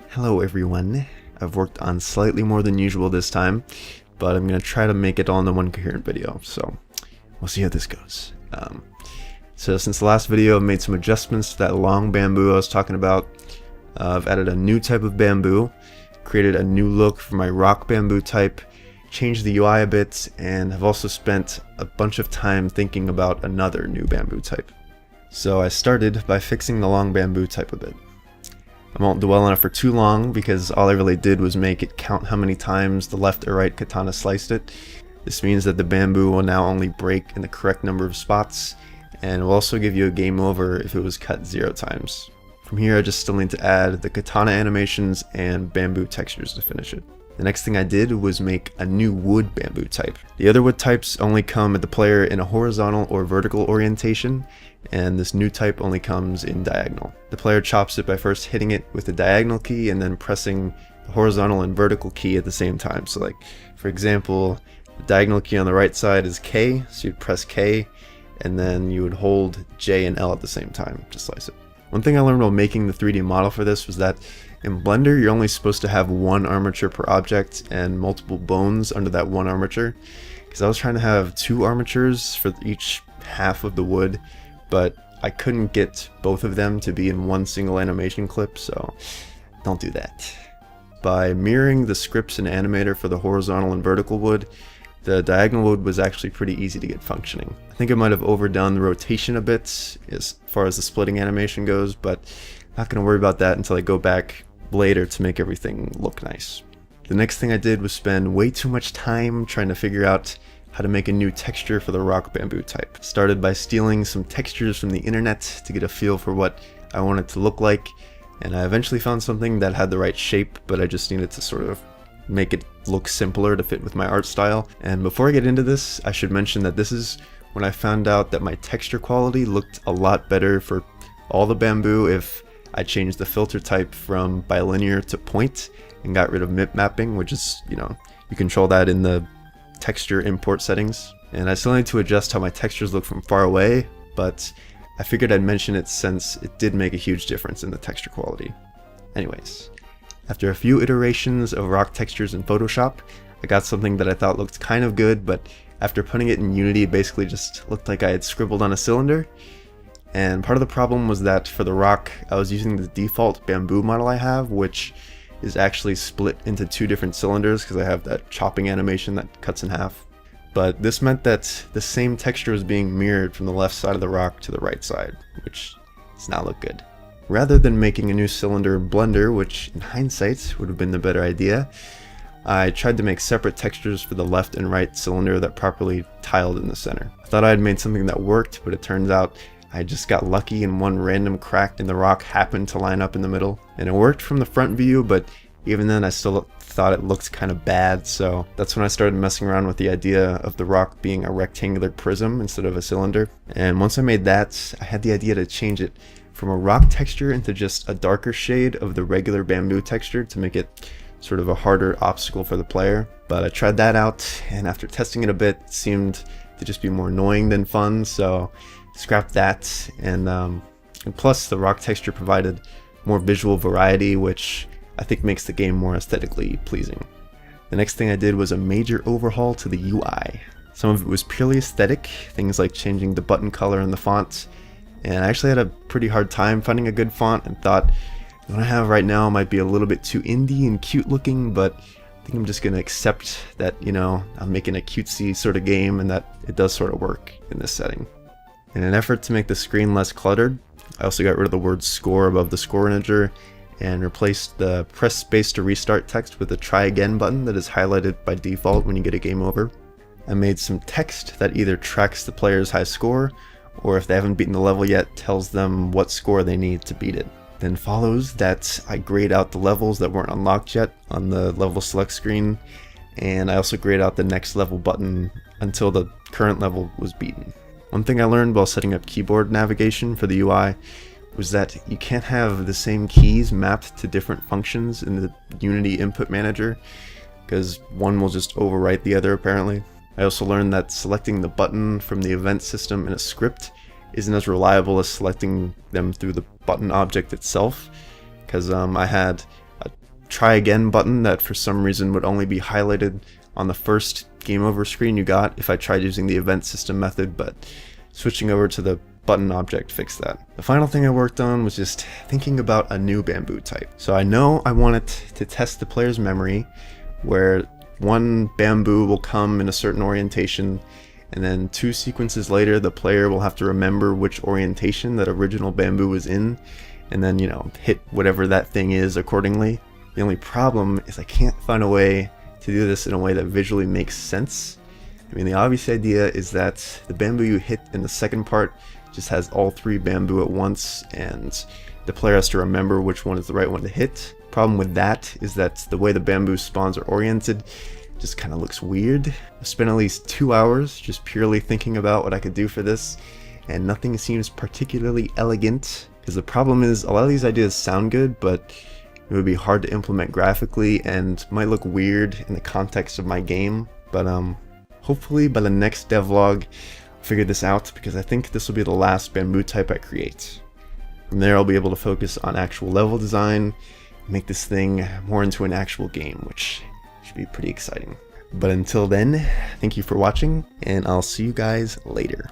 Hello everyone. I've worked on slightly more than usual this time, but I'm going to try to make it all into one coherent video, so we'll see how this goes. So since the last video, I've made some adjustments to that long bamboo I was talking about. I've added a new type of bamboo, created a new look for my rock bamboo type, changed the UI a bit, and have also spent a bunch of time thinking about another new bamboo type. So I started by fixing the long bamboo type a bit. I won't dwell on it for too long because all I really did was make it count how many times the left or right katana sliced it. This means that the bamboo will now only break in the correct number of spots, and will also give you a game over if it was cut 0 times. From here I just still need to add the katana animations and bamboo textures to finish it. The next thing I did was make a new wood bamboo type. The other wood types only come at the player in a horizontal or vertical orientation, and this new type only comes in diagonal. The player chops it by first hitting it with the diagonal key and then pressing the horizontal and vertical key at the same time. So like, for example, the diagonal key on the right side is K, so you'd press K, and then you would hold J and L at the same time to slice it. One thing I learned while making the 3D model for this was that in Blender you're only supposed to have one armature per object and multiple bones under that one armature, because I was trying to have 2 armatures for each half of the wood, but I couldn't get both of them to be in one single animation clip, so don't do that. By mirroring the scripts and animator for the horizontal and vertical wood, the diagonal wood was actually pretty easy to get functioning. I think I might have overdone the rotation a bit as far as the splitting animation goes, but not going to worry about that until I go back later to make everything look nice. The next thing I did was spend way too much time trying to figure out how to make a new texture for the rock bamboo type. Started by stealing some textures from the internet to get a feel for what I wanted to look like, and I eventually found something that had the right shape, but I just needed to sort of make it look simpler to fit with my art style. And before I get into this, I should mention that this is when I found out that my texture quality looked a lot better for all the bamboo if I changed the filter type from bilinear to point and got rid of MIP mapping, which is, you control that in the texture import settings. And I still need to adjust how my textures look from far away, but I figured I'd mention it since it did make a huge difference in the texture quality. Anyways, after a few iterations of rock textures in Photoshop, I got something that I thought looked kind of good, but after putting it in Unity, it basically just looked like I had scribbled on a cylinder. And part of the problem was that for the rock, I was using the default bamboo model I have, which is actually split into 2 different cylinders because I have that chopping animation that cuts in half. But this meant that the same texture was being mirrored from the left side of the rock to the right side, which does not look good. Rather than making a new cylinder in Blender, which in hindsight would have been the better idea, I tried to make separate textures for the left and right cylinder that properly tiled in the center. I thought I had made something that worked, but it turns out I just got lucky and one random crack in the rock happened to line up in the middle. And it worked from the front view, but even then I still thought it looked kind of bad, so that's when I started messing around with the idea of the rock being a rectangular prism instead of a cylinder. And once I made that, I had the idea to change it from a rock texture into just a darker shade of the regular bamboo texture to make it sort of a harder obstacle for the player. But I tried that out, and after testing it a bit, it seemed to just be more annoying than fun, so scrapped that. And plus the rock texture provided more visual variety, which I think makes the game more aesthetically pleasing. The next thing I did was a major overhaul to the UI. Some of it was purely aesthetic, things like changing the button color and the font. And I actually had a pretty hard time finding a good font and thought the one I have right now might be a little bit too indie and cute looking, but I think I'm just going to accept that, I'm making a cutesy sort of game and that it does sort of work in this setting. In an effort to make the screen less cluttered, I also got rid of the word score above the score integer and replaced the press space to restart text with a try again button that is highlighted by default when you get a game over. I made some text that either tracks the player's high score, or if they haven't beaten the level yet, tells them what score they need to beat it. Then follows that I grayed out the levels that weren't unlocked yet on the level select screen, and I also grayed out the next level button until the current level was beaten. One thing I learned while setting up keyboard navigation for the UI was that you can't have the same keys mapped to different functions in the Unity input manager, because one will just overwrite the other apparently. I also learned that selecting the button from the event system in a script isn't as reliable as selecting them through the button object itself, because I had a try again button that for some reason would only be highlighted on the first game over screen you got if I tried using the event system method, but switching over to the button object fixed that. The final thing I worked on was just thinking about a new bamboo type. So I know I wanted to test the player's memory, where one bamboo will come in a certain orientation, and then 2 sequences later the player will have to remember which orientation that original bamboo was in, and then, you know, hit whatever that thing is accordingly. The only problem is I can't find a way to do this in a way that visually makes sense. I mean, the obvious idea is that the bamboo you hit in the second part just has all 3 bamboo at once, and the player has to remember which one is the right one to hit. Problem with that is that the way the bamboo spawns are oriented just kind of looks weird. I spent at least 2 hours just purely thinking about what I could do for this, and nothing seems particularly elegant, because the problem is a lot of these ideas sound good, but it would be hard to implement graphically and might look weird in the context of my game. But hopefully by the next devlog I'll figure this out, because I think this will be the last bamboo type I create. From there I'll be able to focus on actual level design, make this thing more into an actual game, which should be pretty exciting. But until then, thank you for watching, and I'll see you guys later.